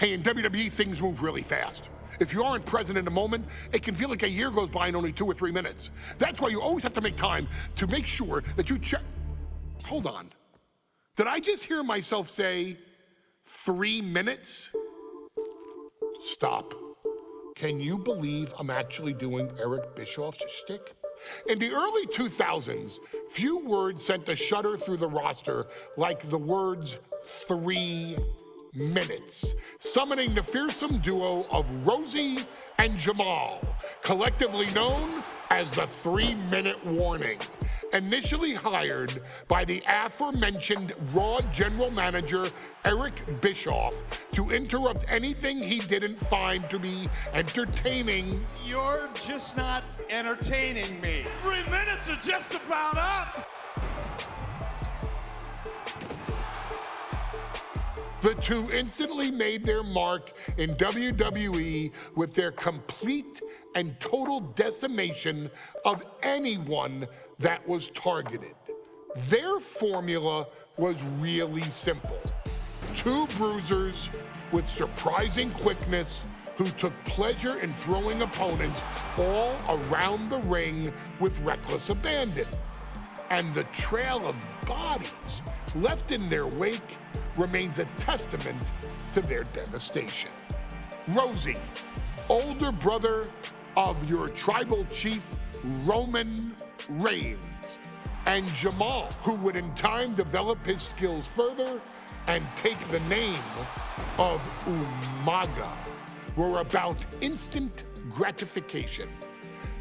Hey, in WWE, things move really fast. If you aren't present in the moment, it can feel like a year goes by in only 2 or 3 minutes. That's why you always have to make time to make sure that you check. Hold on. Did I just hear myself say 3 minutes? Stop. Can you believe I'm actually doing Eric Bischoff's shtick? In the early 2000s, few words sent a shudder through the roster like the words 3 minutes, summoning the fearsome duo of Rosie and Jamal, collectively known as the 3-minute warning. Initially hired by the aforementioned Raw general manager Eric Bischoff to interrupt anything he didn't find to be entertaining. You're just not entertaining me. 3 minutes are just about up. The two instantly made their mark in WWE with their complete and total decimation of anyone that was targeted. Their formula was really simple. 2 bruisers with surprising quickness who took pleasure in throwing opponents all around the ring with reckless abandon. And the trail of bodies left in their wake remains a testament to their devastation. Rosie, older brother of your tribal chief, Roman Reigns, and Jamal, who would in time develop his skills further and take the name of Umaga, were about instant gratification.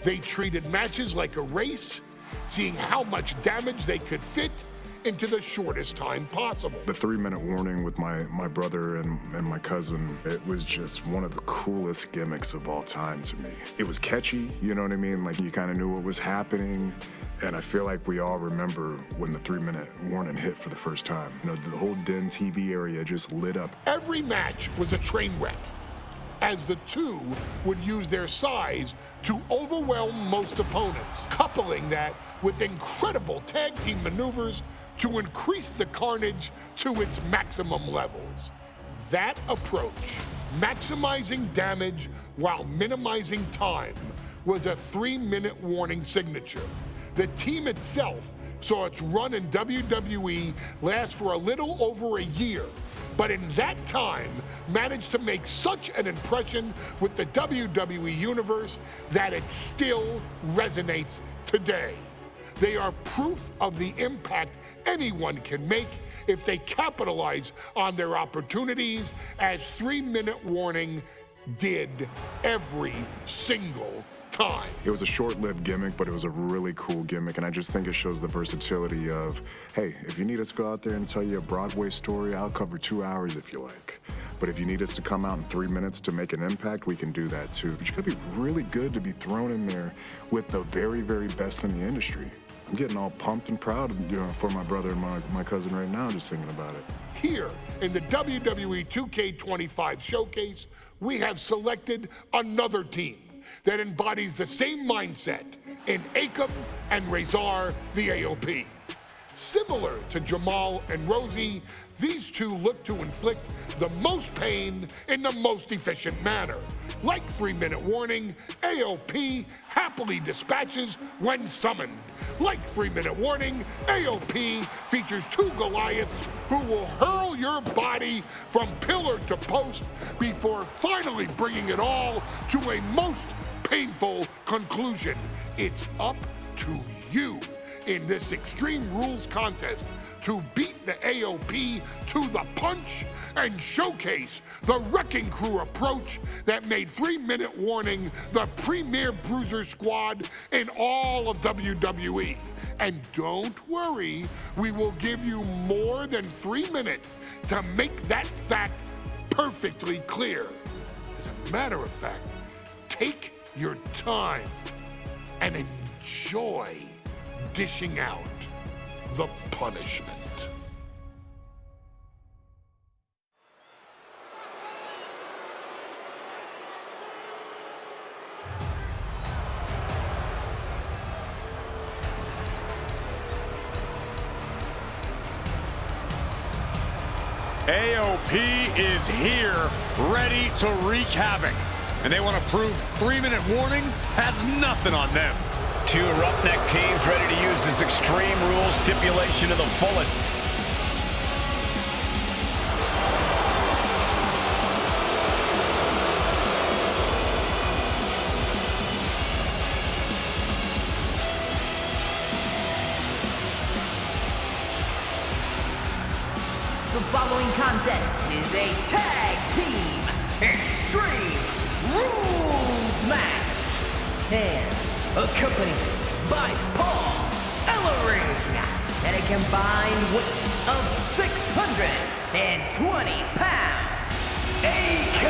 They treated matches like a race, seeing how much damage they could fit into the shortest time possible. The 3-minute warning with my brother and my cousin, it was just one of the coolest gimmicks of all time to me. It was catchy, you know what I mean? Like, you kind of knew what was happening. And I feel like we all remember when the 3-minute warning hit for the first time. You know, the whole Den TV area just lit up. Every match was a train wreck, as the two would use their size to overwhelm most opponents, coupling that with incredible tag team maneuvers to increase the carnage to its maximum levels. That approach, maximizing damage while minimizing time, was a 3-minute warning signature. The team itself saw its run in WWE last for a little over a year, but in that time managed to make such an impression with the WWE Universe that it still resonates today. They are proof of the impact anyone can make if they capitalize on their opportunities, as 3-minute warning did every single time. It was a short-lived gimmick, but it was a really cool gimmick, and I just think it shows the versatility of, hey, if you need us to go out there and tell you a Broadway story, I'll cover 2 hours if you like. But if you need us to come out in 3 minutes to make an impact, we can do that too. But you gotta be really good to be thrown in there with the very, very best in the industry. I'm getting all pumped and proud, you know, for my brother and my cousin right now, just thinking about it. Here in the WWE 2K25 showcase, we have selected another team that embodies the same mindset in Akam and Razor, the AOP. Similar to Jamal and Rosie, these two look to inflict the most pain in the most efficient manner. Like 3-minute warning, AOP happily dispatches when summoned. Like 3-minute warning, AOP features 2 Goliaths who will hurl your body from pillar to post before finally bringing it all to a most painful conclusion. It's up to you in this Extreme Rules contest to beat the AOP to the punch and showcase the Wrecking Crew approach that made 3-minute warning the premier bruiser squad in all of WWE. And don't worry, we will give you more than 3 minutes to make that fact perfectly clear. As a matter of fact, take your time and enjoy dishing out the punishment. AOP is here, ready to wreak havoc. And they want to prove 3-minute warning has nothing on them. Two roughneck teams ready to use this Extreme Rules stipulation to the fullest. The following contest is a tag team Extreme Rules match, and accompanied by Paul Ellering at a combined weight of 620 pounds. AOP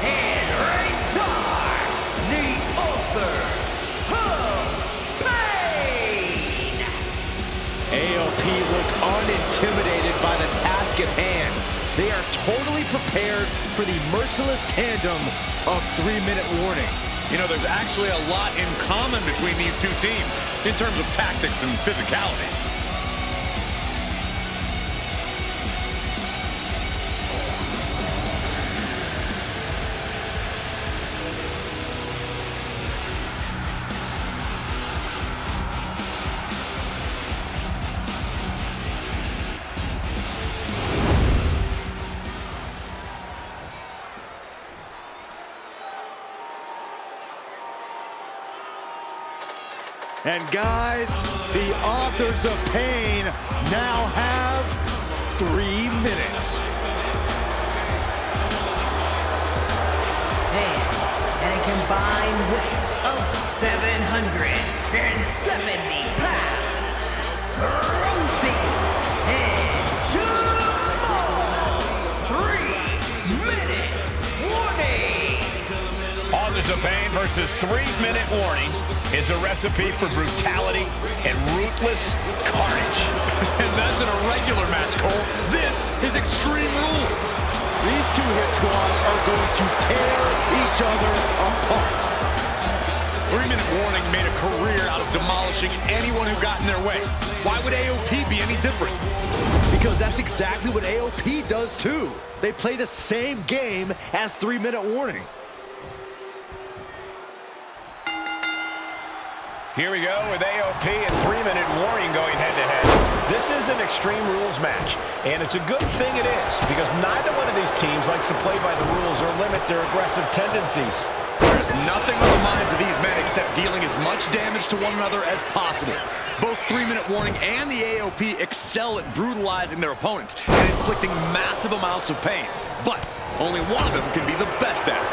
and Razor, the authors of pain. AOP look unintimidated by the task at hand. They are totally prepared for the merciless tandem of 3-minute warning. You know, there's actually a lot in common between these two teams in terms of tactics and physicality. And guys, the authors of pain now have 3 minutes. And a combined weight of 770 pounds. Rosie and Jamal. 3-minute warning. Authors of Pain versus 3-minute warning is a recipe for brutality and ruthless carnage. And that's an irregular match, Cole. This is Extreme Rules. These two hit squads are going to tear each other apart. 3-minute warning made a career out of demolishing anyone who got in their way. Why would AOP be any different? Because that's exactly what AOP does too. They play the same game as 3-minute warning. Here we go with AOP and 3-minute warning going head-to-head. This is an Extreme Rules match, and it's a good thing it is, because neither one of these teams likes to play by the rules or limit their aggressive tendencies. There's nothing on the minds of these men except dealing as much damage to one another as possible. Both 3-minute warning and the AOP excel at brutalizing their opponents and inflicting massive amounts of pain. But only one of them can be the best at it.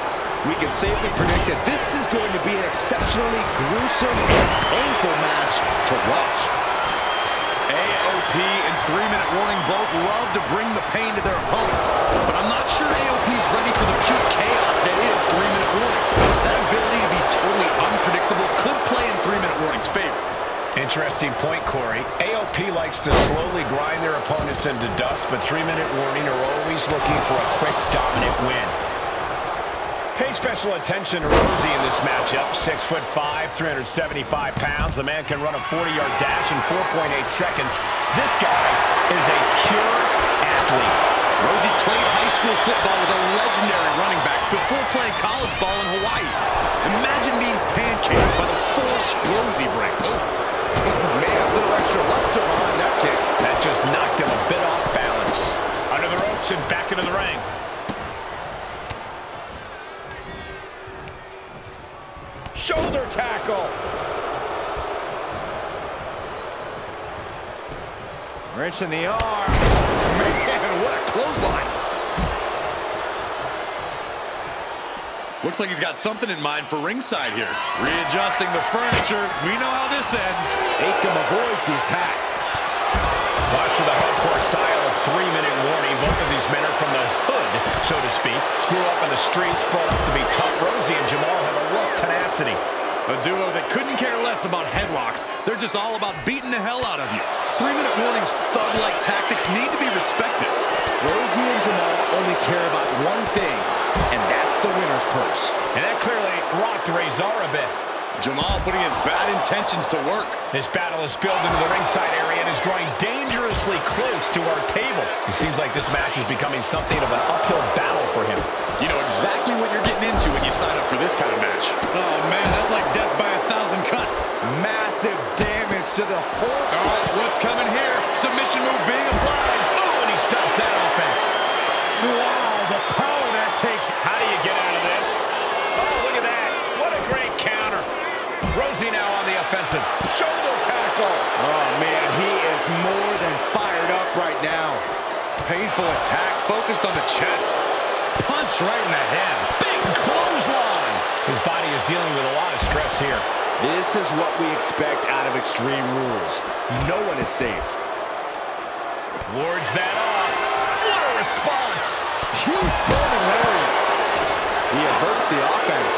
We can safely predict that this is going to be an exceptionally gruesome and painful match to watch. AOP and 3-minute warning both love to bring the pain to their opponents, but I'm not sure AOP's ready for the pure chaos that is 3-minute warning. That ability to be totally unpredictable could play in 3-minute warning's favor. Interesting point, Corey. AOP likes to slowly grind their opponents into dust, but 3-minute warning are always looking for a quick, dominant win. Pay special attention to Rosie in this matchup. 6'5", 375 pounds. The man can run a 40-yard dash in 4.8 seconds. This guy is a pure athlete. Rosie played high school football with a legendary running back before playing college ball in Hawaii. Imagine being pancaked by the force Rosie brings. Man, a little extra luster behind that kick. That just knocked him a bit off balance. Under the ropes and back into the ring. Shoulder tackle. Wrench in the arm. Man, what a clothesline. Looks like he's got something in mind for ringside here. Readjusting the furniture. We know how this ends. Akam avoids the attack. Watch for the hardcore style of 3-minute warning. Both of these men are from the hood, so to speak. Grew up in the streets, brought up to be tough. Rosie and Jamal have a rough tenacity. A duo that couldn't care less about headlocks. They're just all about beating the hell out of you. 3-minute warning's thug-like tactics need to be respected. Rosie and Jamal only care about one thing, and that's the winner's purse. And that clearly rocked Razor a bit. Jamal putting his bad intentions to work. This battle is spilled into the ringside area and is drawing dangerously close to our table. It seems like this match is becoming something of an uphill battle for him. You know exactly what you're getting into when you sign up for this kind of match. Oh, man, that's like death by 1,000 cuts. Massive damage to the whole... All right, what's coming here? Submission move being applied. Oh, and he stops that offense. Wow, the power that takes. How do you get out of this? Oh, look at that. What a great counter. Rosie now on the offensive. Shoulder tackle. Oh, man, he is more than fired up right now. Painful attack focused on the chest. Punch right in the head. Big clothesline. His body is dealing with a lot of stress here. This is what we expect out of Extreme Rules. No one is safe. Wards that off. What a response. Huge burning lariat. He averts the offense.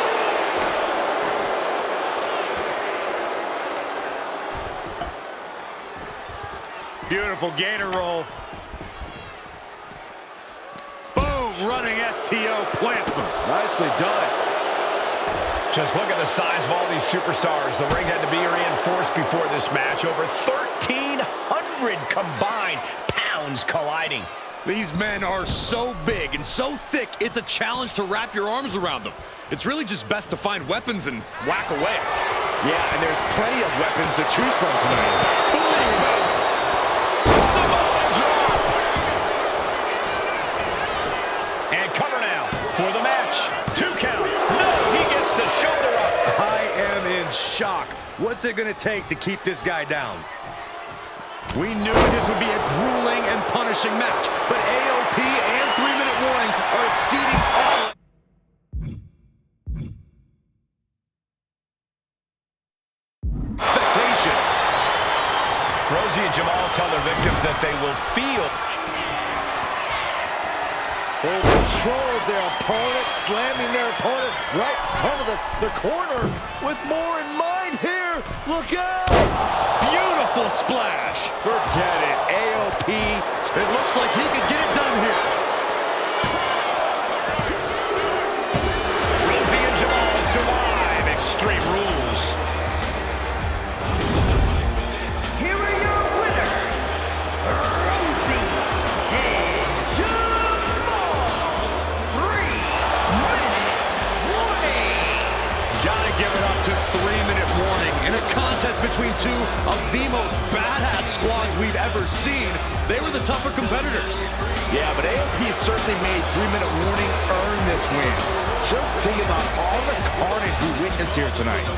Beautiful gator roll. Boom, running STO plants him. Nicely done. Just look at the size of all these superstars. The ring had to be reinforced before this match. Over 1,300 combined pounds colliding. These men are so big and so thick, it's a challenge to wrap your arms around them. It's really just best to find weapons and whack away. Yeah, and there's plenty of weapons to choose from tonight. Big boot. Samoa drop. And cover now for the match. 2 count. No, he gets the shoulder up. I am in shock. What's it going to take to keep this guy down? We knew this would be a grueling and punishing match, but AOP and 3-minute warning are exceeding all expectations. Rosie and Jamal tell their victims that they will feel Full control of their opponent, slamming their opponent right in front of the corner with more in mind here. Look out! Beautiful splash. Forget it. AOP. It looks like he could get it done here. Rosie and Jamal survive Extreme Rules. Here are your winners, Rosie and Jamal. 3-minute warning. Gotta give it up to 3-minute warning. In a contest between two of the most badass squads we've ever seen, they were the tougher competitors. Yeah, but AOP certainly made 3-minute warning earn this win. Just think about all the carnage we witnessed here tonight.